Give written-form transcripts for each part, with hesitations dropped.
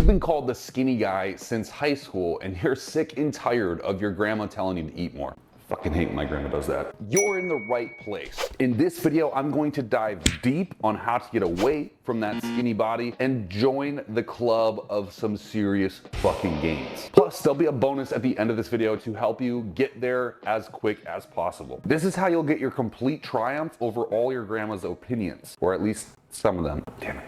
you've been called the skinny guy since high school and you're sick and tired of your grandma telling you to eat more. Fucking hate when my grandma does that. You're in the right place. In this video, I'm going to dive deep on how to get away from that skinny body and join the club of some serious fucking gains. Plus, there'll be a bonus at the end of this video to help you get there as quick as possible. This is how you'll get your complete triumph over all your grandma's opinions, or at least some of them. Damn it.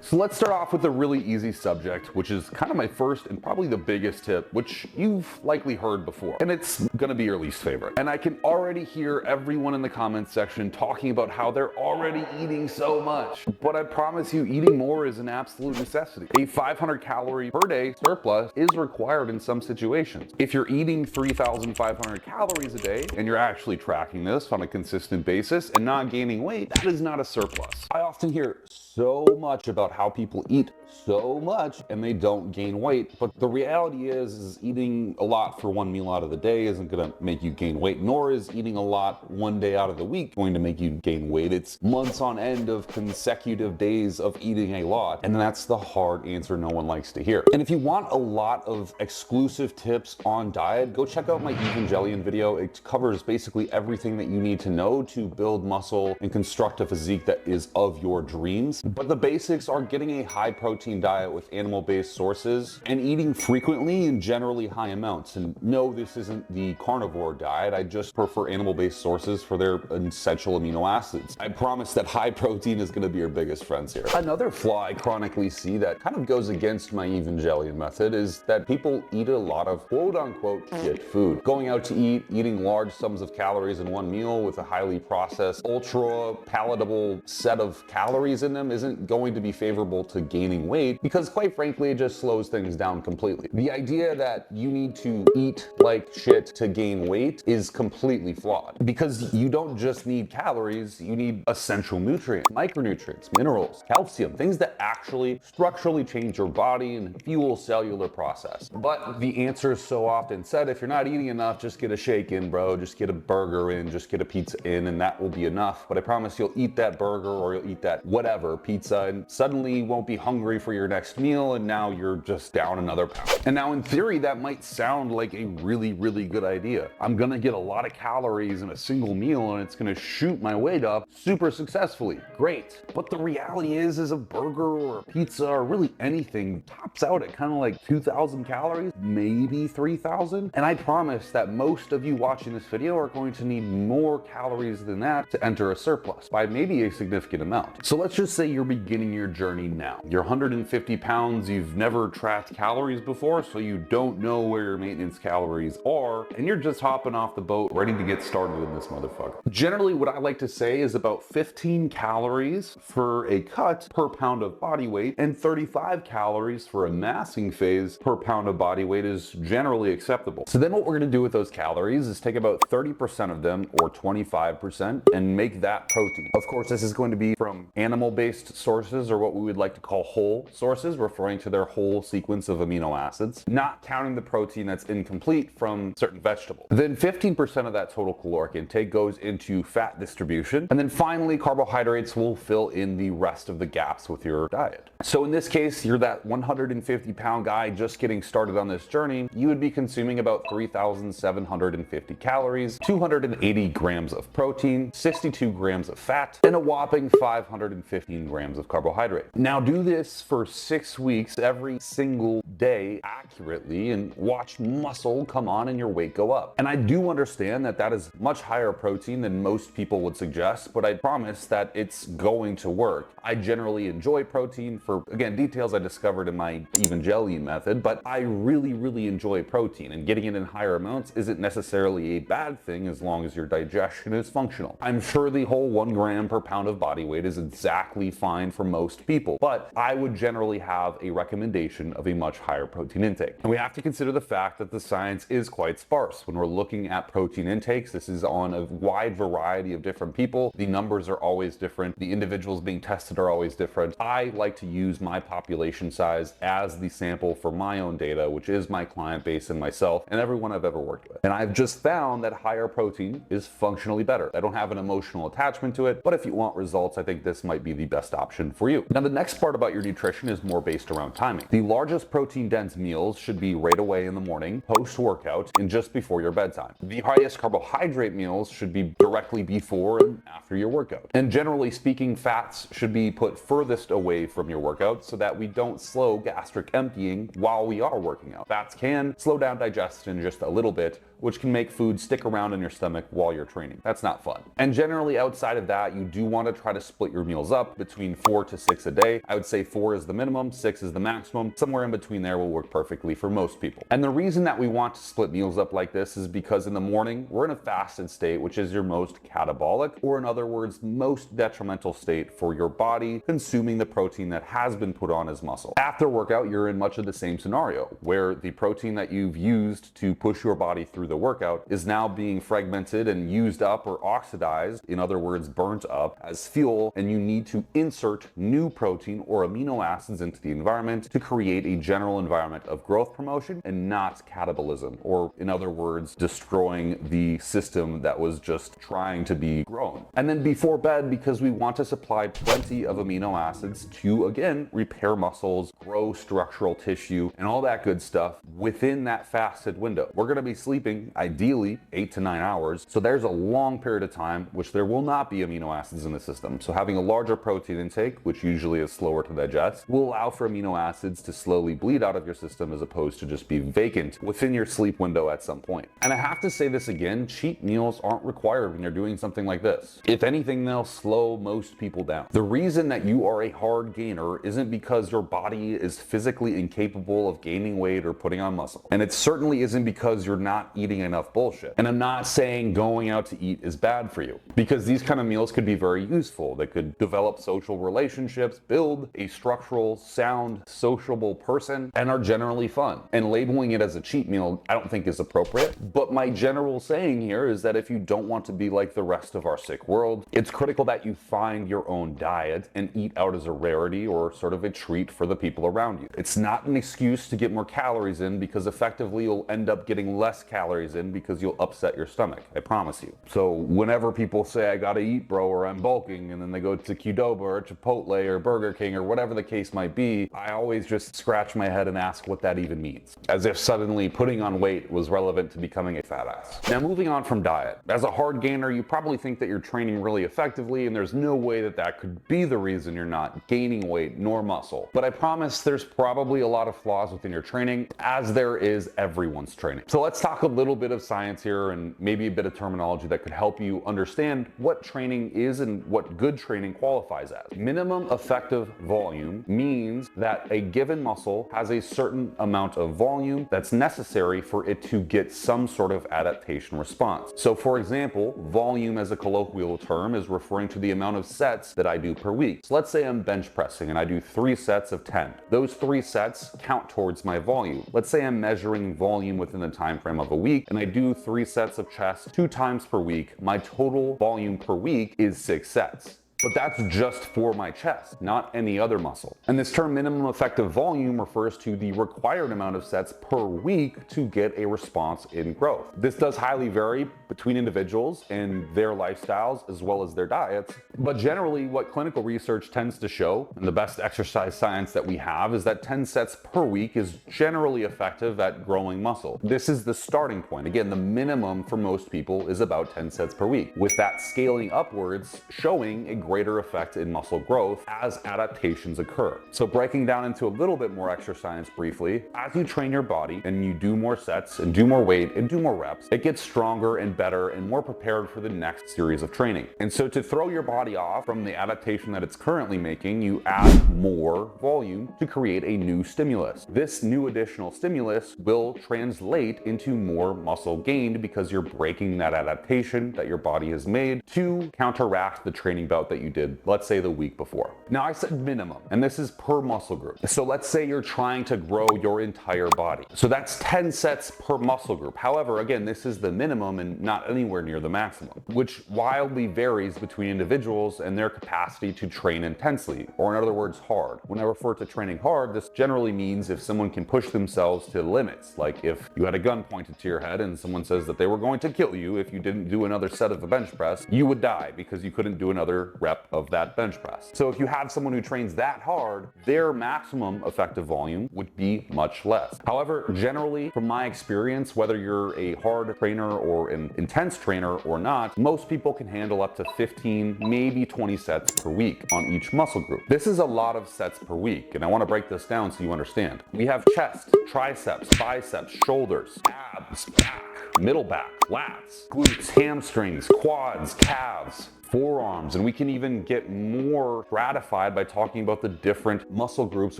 So let's start off with a really easy subject, which is kind of my first and probably the biggest tip, which you've likely heard before, and it's gonna be your least favorite. And I can already hear everyone in the comments section talking about how they're already eating so much. But I promise you, eating more is an absolute necessity. A 500 calorie per day surplus is required in some situations. If you're eating 3,500 calories a day and you're actually tracking this on a consistent basis and not gaining weight, that is not a surplus. I often hear so much about how people eat so much and they don't gain weight, but the reality is eating a lot for one meal out of the day isn't gonna make you gain weight, nor is eating a lot one day out of the week going to make you gain weight. It's months on end of consecutive days of eating a lot, and that's the hard answer no one likes to hear. And if you want a lot of exclusive tips on diet, go check out my Evangelion video. It covers basically everything that you need to know to build muscle and construct a physique that is of your dreams. But the basics are getting a high protein diet with animal-based sources and eating frequently in generally high amounts. And no, this isn't the carnivore diet. I just prefer animal-based sources for their essential amino acids. I promise that high protein is going to be your biggest friends here. Another flaw I chronically see that kind of goes against my Evangelion method is that people eat a lot of quote-unquote shit food. Going out to eat, eating large sums of calories in one meal with a highly processed, ultra palatable set of calories in them isn't going to be favorable to gaining weight, because quite frankly it just slows things down completely. The idea that you need to eat like shit to gain weight is completely flawed, because you don't just need calories, you need essential nutrients, micronutrients, minerals, calcium, things that actually structurally change your body and fuel cellular process. But the answer is so often said, if you're not eating enough, just get a shake in, bro, just get a burger in, just get a pizza in, and that will be enough. But I promise you'll eat that burger or you'll eat that whatever pizza and suddenly you won't be hungry for your next meal, and now you're just down another pound. And now in theory that might sound like a really good idea. I'm gonna get a lot of calories in a single meal and it's gonna shoot my weight up super successfully. Great. But the reality is a burger or a pizza or really anything tops out at kind of like 2,000 calories, maybe 3,000. And I promise that most of you watching this video are going to need more calories than that to enter a surplus by maybe a significant amount. So let's just say you're beginning your journey now. You're 150 pounds, you've never tracked calories before, so you don't know where your maintenance calories are, and you're just hopping off the boat ready to get started in this motherfucker. Generally, what I like to say is about 15 calories for a cut per pound of body weight, and 35 calories for a massing phase per pound of body weight is generally acceptable. So then what we're gonna do with those calories is take about 30% of them, or 25%, and make that protein. Of course, this is going to be from animal-based sources, or what we would like to call whole sources, referring to their whole sequence of amino acids, not counting the protein that's incomplete from certain vegetables. Then 15% of that total caloric intake goes into fat distribution, and then finally carbohydrates will fill in the rest of the gaps with your diet. So in this case, you're that 150 pound guy just getting started on this journey, you would be consuming about 3,750 calories, 280 grams of protein, 62 grams of fat, and a whopping 515 grams of carbohydrate. Now do this for 6 weeks every single day accurately and watch muscle come on and your weight go up. And I do understand that that is much higher protein than most people would suggest, but I promise that it's going to work. I generally enjoy protein for, again, details I discovered in my Evangelion method, but I really enjoy protein, and getting it in higher amounts isn't necessarily a bad thing as long as your digestion is functional. I'm sure the whole 1 gram per pound of body weight is exactly fine for most people, but I would would generally have a recommendation of a much higher protein intake. And we have to consider the fact that the science is quite sparse. When we're looking at protein intakes, this is on a wide variety of different people. The numbers are always different. The individuals being tested are always different. I like to use my population size as the sample for my own data, which is my client base and myself and everyone I've ever worked with. And I've just found that higher protein is functionally better. I don't have an emotional attachment to it, but if you want results, I think this might be the best option for you. Now, the next part about your nutrition is more based around timing. The largest protein-dense meals should be right away in the morning, post-workout, and just before your bedtime. The highest carbohydrate meals should be directly before and after your workout. And generally speaking, fats should be put furthest away from your workout so that we don't slow gastric emptying while we are working out. Fats can slow down digestion just a little bit, which can make food stick around in your stomach while you're training. That's not fun. And generally outside of that, you do want to try to split your meals up between 4 to 6 a day. I would say 4 is the minimum, 6 is the maximum. Somewhere in between there will work perfectly for most people. And the reason that we want to split meals up like this is because in the morning, we're in a fasted state, which is your most catabolic, or in other words, most detrimental state for your body consuming the protein that has been put on as muscle. After workout, you're in much of the same scenario, where the protein that you've used to push your body through the workout is now being fragmented and used up or oxidized, in other words, burnt up as fuel, and you need to insert new protein or amino acids into the environment to create a general environment of growth promotion and not catabolism, or in other words, destroying the system that was just trying to be grown. And then before bed, because we want to supply plenty of amino acids to, again, repair muscles, grow structural tissue, and all that good stuff within that fasted window. We're going to be sleeping ideally 8 to 9 hours. So there's a long period of time which there will not be amino acids in the system. So having a larger protein intake, which usually is slower to digest, will allow for amino acids to slowly bleed out of your system as opposed to just be vacant within your sleep window at some point. And I have to say this again, cheat meals aren't required when you're doing something like this. If anything, they'll slow most people down. The reason that you are a hard gainer isn't because your body is physically incapable of gaining weight or putting on muscle. And it certainly isn't because you're not eating enough bullshit. And I'm not saying going out to eat is bad for you, because these kind of meals could be very useful. They could develop social relationships, build a structural, sound, sociable person, and are generally fun. And labeling it as a cheat meal, I don't think is appropriate. But my general saying here is that if you don't want to be like the rest of our sick world, it's critical that you find your own diet and eat out as a rarity or sort of a treat for the people around you. It's not an excuse to get more calories in, because effectively you'll end up getting less calories in because you'll upset your stomach. I promise you. So whenever people say I gotta eat, bro, or I'm bulking, and then they go to Qdoba or Chipotle or Burger King or whatever the case might be, I always just scratch my head and ask what that even means. As if suddenly putting on weight was relevant to becoming a fat ass. Now, moving on from diet. As a hard gainer, you probably think that you're training really effectively, and there's no way that that could be the reason you're not gaining weight nor muscle. But I promise there's probably a lot of flaws within your training, as there is everyone's training. So let's talk a little bit of science here and maybe a bit of terminology that could help you understand what training is and what good training qualifies as. Minimum effective volume means that a given muscle has a certain amount of volume that's necessary for it to get some sort of adaptation response. So for example, volume as a colloquial term is referring to the amount of sets that I do per week. So let's say I'm bench pressing and I do 3 sets of 10. Those 3 sets count towards my volume. Let's say I'm measuring volume within the time frame of a week and I do 3 sets of chest 2 times per week. My total volume per week is 6 sets. But that's just for my chest, not any other muscle. And this term minimum effective volume refers to the required amount of sets per week to get a response in growth. This does highly vary between individuals and their lifestyles as well as their diets. But generally what clinical research tends to show, and the best exercise science that we have, is that 10 sets per week is generally effective at growing muscle. This is the starting point. Again, the minimum for most people is about 10 sets per week, with that scaling upwards showing a greater effect in muscle growth as adaptations occur. So breaking down into a little bit more exercise science briefly, as you train your body and you do more sets and do more weight and do more reps, it gets stronger and better and more prepared for the next series of training. And so to throw your body off from the adaptation that it's currently making, you add more volume to create a new stimulus. This new additional stimulus will translate into more muscle gained because you're breaking that adaptation that your body has made to counteract the training bout that that you did, let's say the week before. Now I said minimum, and this is per muscle group. So let's say you're trying to grow your entire body. So that's 10 sets per muscle group. However, again, this is the minimum and not anywhere near the maximum, which wildly varies between individuals and their capacity to train intensely, or in other words, hard. When I refer to training hard, this generally means if someone can push themselves to limits, like if you had a gun pointed to your head and someone says that they were going to kill you if you didn't do another set of a bench press, you would die because you couldn't do another rep of that bench press. So if you have someone who trains that hard, their maximum effective volume would be much less. However, generally, from my experience, whether you're a hard trainer or an intense trainer or not, most people can handle up to 15, maybe 20 sets per week on each muscle group. This is a lot of sets per week, and I want to break this down so you understand. We have chest, triceps, biceps, shoulders, abs, back, middle back, lats, glutes, hamstrings, quads, calves, forearms, and we can even get more gratified by talking about the different muscle groups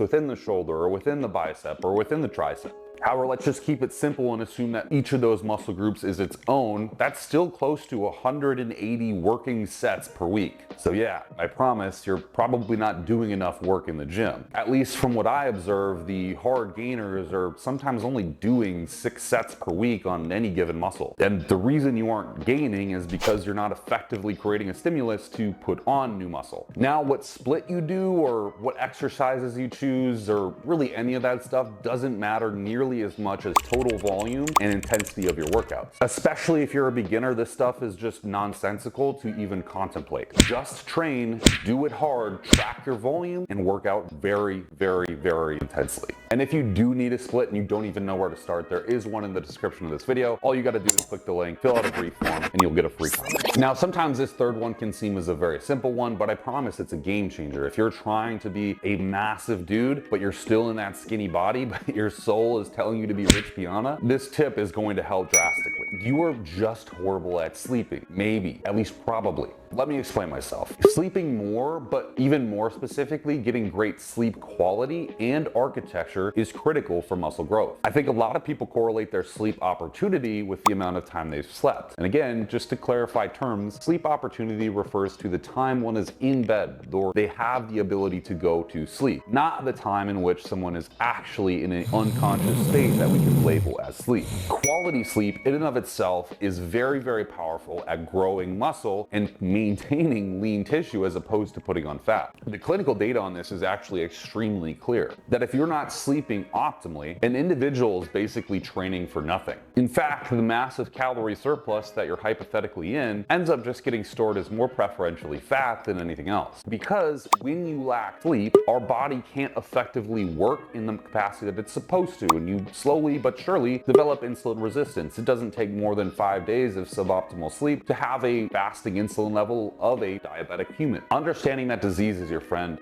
within the shoulder or within the bicep or within the tricep. However, let's just keep it simple and assume that each of those muscle groups is its own. That's still close to 180 working sets per week. So yeah, I promise you're probably not doing enough work in the gym. At least from what I observe, the hard gainers are sometimes only doing 6 sets per week on any given muscle. And the reason you aren't gaining is because you're not effectively creating a stimulus to put on new muscle. Now, what split you do or what exercises you choose or really any of that stuff doesn't matter nearly as much as total volume and intensity of your workouts. Especially if you're a beginner, this stuff is just nonsensical to even contemplate. Just train, do it hard, track your volume, and work out very, very, very intensely. And if you do need a split and you don't even know where to start, there is one in the description of this video. All you gotta do is click the link, fill out a brief form, and you'll get a free comment. Now, sometimes this third one can seem as a very simple one, but I promise it's a game changer. If you're trying to be a massive dude, but you're still in that skinny body, but your soul is telling you to be Rich Piana, this tip is going to help drastically. You are just horrible at sleeping. Maybe, at least probably. Let me explain myself. Sleeping more, but even more specifically, getting great sleep quality and architecture is critical for muscle growth. I think a lot of people correlate their sleep opportunity with the amount of time they've slept. And again, just to clarify terms, sleep opportunity refers to the time one is in bed or they have the ability to go to sleep, not the time in which someone is actually in an unconscious state that we can label as sleep. Quality sleep in and of itself is very, very powerful at growing muscle and maintaining lean tissue as opposed to putting on fat. The clinical data on this is actually extremely clear, that if you're not sleeping optimally, an individual is basically training for nothing. In fact, the massive calorie surplus that you're hypothetically in ends up just getting stored as more preferentially fat than anything else. Because when you lack sleep, our body can't effectively work in the capacity that it's supposed to, and you slowly but surely develop insulin resistance. It doesn't take more than 5 days of suboptimal sleep to have a fasting insulin level of a diabetic human. Understanding that disease is your friend,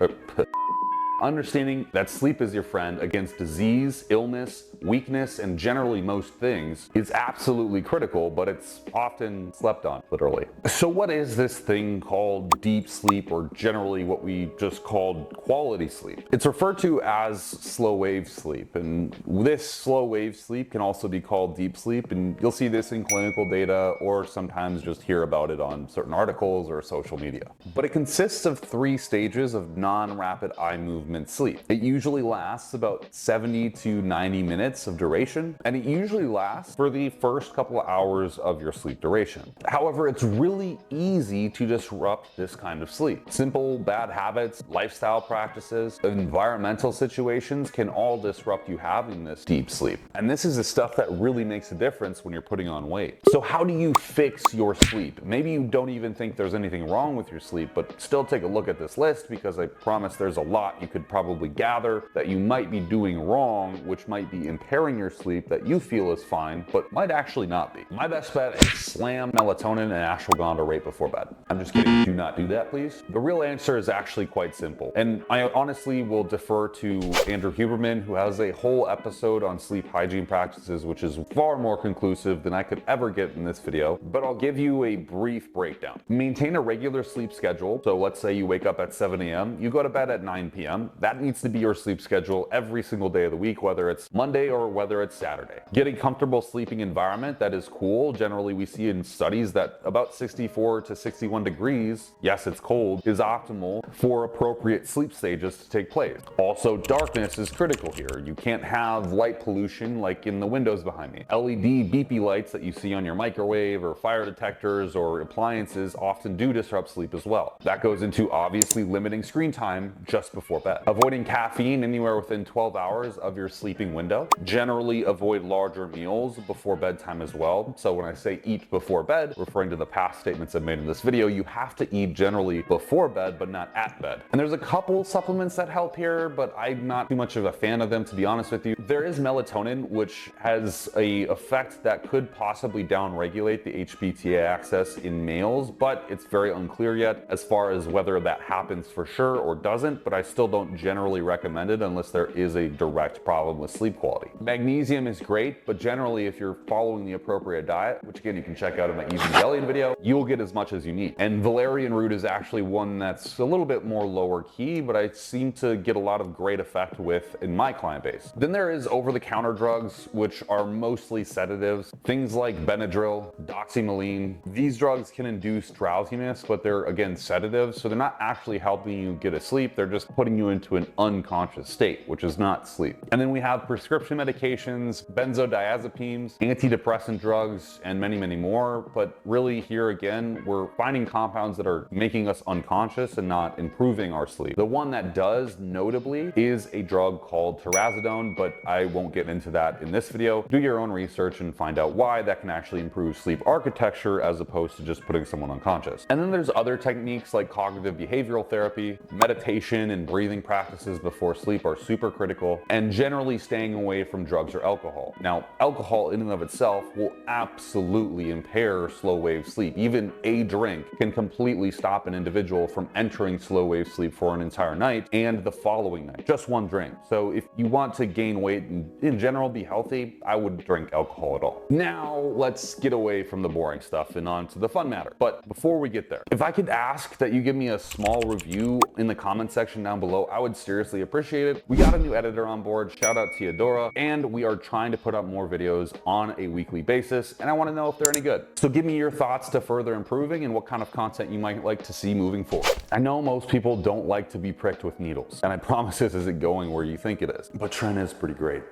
Understanding that sleep is your friend against disease, illness, weakness, and generally most things is absolutely critical, but it's often slept on, literally. So what is this thing called deep sleep, or generally what we just called quality sleep? It's referred to as slow wave sleep, and this slow wave sleep can also be called deep sleep, and you'll see this in clinical data or sometimes just hear about it on certain articles or social media. But it consists of 3 stages of non-rapid eye movement sleep. It usually lasts about 70 to 90 minutes of duration, and it usually lasts for the first couple of hours of your sleep duration. However, it's really easy to disrupt this kind of sleep. Simple bad habits, lifestyle practices, environmental situations can all disrupt you having this deep sleep. And this is the stuff that really makes a difference when you're putting on weight. So how do you fix your sleep? Maybe you don't even think there's anything wrong with your sleep, but still take a look at this list, because I promise there's a lot you could probably gather that you might be doing wrong, which might be impairing your sleep that you feel is fine, but might actually not be. My best bet is slam melatonin and ashwagandha right before bed. I'm just kidding. Do not do that, please. The real answer is actually quite simple. And I honestly will defer to Andrew Huberman, who has a whole episode on sleep hygiene practices, which is far more conclusive than I could ever get in this video, but I'll give you a brief breakdown. Maintain a regular sleep schedule. So let's say you wake up at 7 a.m., you go to bed at 9 p.m., time, that needs to be your sleep schedule every single day of the week, whether it's Monday or whether it's Saturday. Get a comfortable sleeping environment that is cool. Generally, we see in studies that about 64 to 61 degrees, yes, it's cold, is optimal for appropriate sleep stages to take place. Also, darkness is critical here. You can't have light pollution like in the windows behind me. LED beepy lights that you see on your microwave or fire detectors or appliances often do disrupt sleep as well. That goes into obviously limiting screen time just before bed. Avoiding caffeine anywhere within 12 hours of your sleeping window. Generally avoid larger meals before bedtime as well. So when I say eat before bed, referring to the past statements I've made in this video, you have to eat generally before bed, but not at bed. And there's a couple supplements that help here, but I'm not too much of a fan of them, to be honest with you. There is melatonin, which has a effect that could possibly downregulate the HPTA axis in males, but it's very unclear yet as far as whether that happens for sure or doesn't, but I still don't generally recommend it unless there is a direct problem with sleep quality. Magnesium is great, but generally if you're following the appropriate diet, which again you can check out in my Unveiled video, you'll get as much as you need. And valerian root is actually one that's a little bit more lower key, but I seem to get a lot of great effect with in my client base. Then there is over-the-counter drugs, which are mostly sedatives. Things like Benadryl, doxylamine. These drugs can induce drowsiness, but they're again sedatives, so they're not actually helping you get asleep, they're just putting you into an unconscious state, which is not sleep. And then we have prescription medications, benzodiazepines, antidepressant drugs, and many, many more. But really here again, we're finding compounds that are making us unconscious and not improving our sleep. The one that does, notably, is a drug called trazodone, but I won't get into that in this video. Do your own research and find out why that can actually improve sleep architecture as opposed to just putting someone unconscious. And then there's other techniques like cognitive behavioral therapy, meditation and breathing practices before sleep are super critical, and generally staying away from drugs or alcohol. Now, alcohol in and of itself will absolutely impair slow wave sleep. Even a drink can completely stop an individual from entering slow wave sleep for an entire night and the following night. Just one drink. So if you want to gain weight and in general be healthy, I wouldn't drink alcohol at all. Now let's get away from the boring stuff and on to the fun matter. But before we get there, if I could ask that you give me a small review in the comment section down below, I would seriously appreciate it. We got a new editor on board, shout out to Eudora, and we are trying to put up more videos on a weekly basis, and I want to know if they're any good. So give me your thoughts to further improving and what kind of content you might like to see moving forward. I know most people don't like to be pricked with needles, and I promise this isn't going where you think it is, but Trent is pretty great.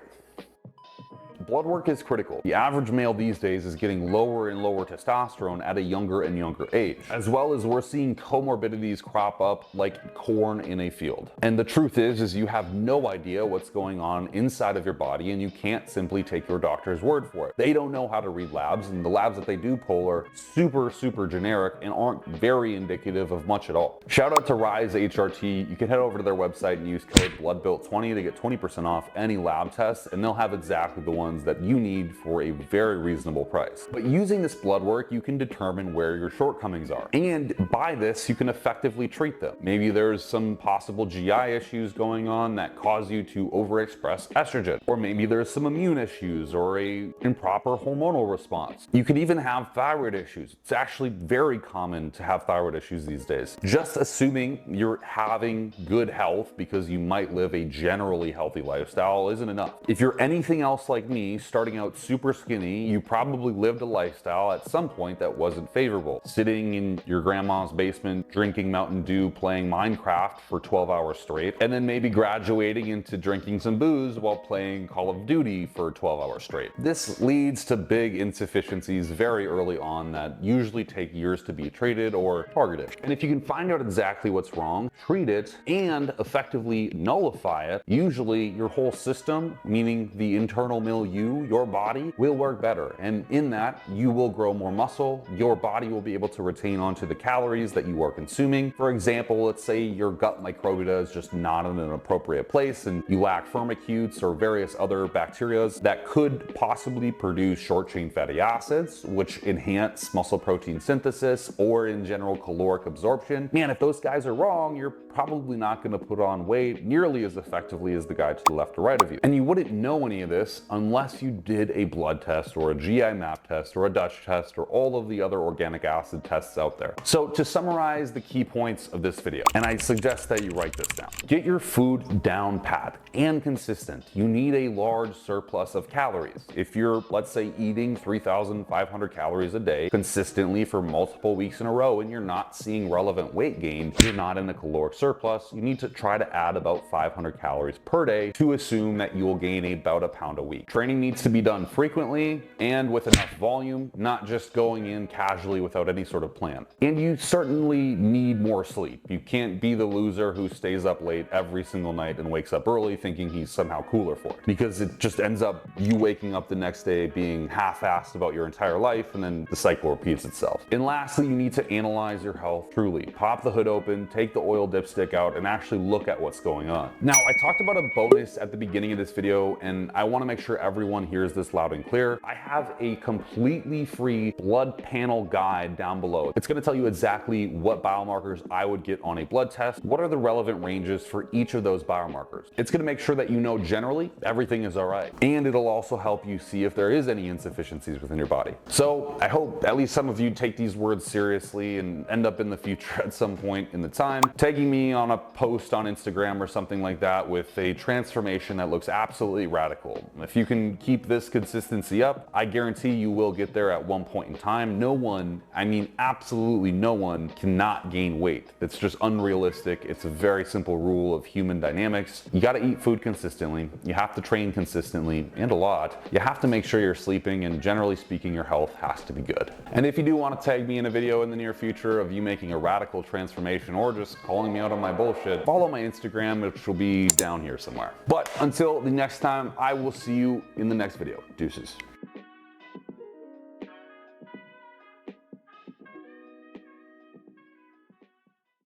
Blood work is critical. The average male these days is getting lower and lower testosterone at a younger and younger age, as well as we're seeing comorbidities crop up like corn in a field. And the truth is you have no idea what's going on inside of your body, and you can't simply take your doctor's word for it. They don't know how to read labs, and the labs that they do pull are super generic and aren't very indicative of much at all. Shout out to Rise HRT. You can head over to their website and use code BLOODBUILT20 to get 20% off any lab tests, and they'll have exactly the ones that you need for a very reasonable price. But using this blood work, you can determine where your shortcomings are. And by this, you can effectively treat them. Maybe there's some possible GI issues going on that cause you to overexpress estrogen. Or maybe there's some immune issues or a improper hormonal response. You could even have thyroid issues. It's actually very common to have thyroid issues these days. Just assuming you're having good health because you might live a generally healthy lifestyle isn't enough. If you're anything else like me, starting out super skinny, you probably lived a lifestyle at some point that wasn't favorable. Sitting in your grandma's basement, drinking Mountain Dew, playing Minecraft for 12 hours straight, and then maybe graduating into drinking some booze while playing Call of Duty for 12 hours straight. This leads to big insufficiencies very early on that usually take years to be treated or targeted. And if you can find out exactly what's wrong, treat it, and effectively nullify it, usually your whole system, meaning the internal milieu, your body, will work better. And in that, you will grow more muscle, your body will be able to retain onto the calories that you are consuming. For example, let's say your gut microbiota is just not in an appropriate place and you lack firmicutes or various other bacteria that could possibly produce short-chain fatty acids, which enhance muscle protein synthesis or in general caloric absorption. Man, if those guys are wrong, you're probably not going to put on weight nearly as effectively as the guy to the left or right of you. And you wouldn't know any of this unless unless you did a blood test or a GI map test or a Dutch test or all of the other organic acid tests out there. So to summarize the key points of this video, and I suggest that you write this down. Get your food down pat and consistent. You need a large surplus of calories. If you're, let's say, eating 3,500 calories a day consistently for multiple weeks in a row and you're not seeing relevant weight gain, you're not in a caloric surplus. You need to try to add about 500 calories per day to assume that you will gain about a pound a week. Training needs to be done frequently and with enough volume, not just going in casually without any sort of plan. And you certainly need more sleep. You can't be the loser who stays up late every single night and wakes up early thinking he's somehow cooler for it, because it just ends up you waking up the next day being half-assed about your entire life, and then the cycle repeats itself. And lastly, you need to analyze your health truly. Pop the hood open, take the oil dipstick out, and actually look at what's going on. Now, I talked about a bonus at the beginning of this video, and I want to make sure everyone hears this loud and clear. I have a completely free blood panel guide down below. It's going to tell you exactly what biomarkers I would get on a blood test, what are the relevant ranges for each of those biomarkers. It's going to make sure that you know generally everything is all right, and it'll also help you see if there is any insufficiencies within your body. So I hope at least some of you take these words seriously and end up in the future at some point in the time tagging me on a post on Instagram or something like that with a transformation that looks absolutely radical. If you can keep this consistency up, I guarantee you will get there at one point in time. No one, I mean absolutely no one, cannot gain weight. It's just unrealistic. It's a very simple rule of human dynamics. You got to eat food consistently. You have to train consistently and a lot. You have to make sure you're sleeping, and generally speaking, your health has to be good. And if you do want to tag me in a video in the near future of you making a radical transformation or just calling me out on my bullshit, follow my Instagram, which will be down here somewhere. But until the next time, I will see you in the next video. Deuces.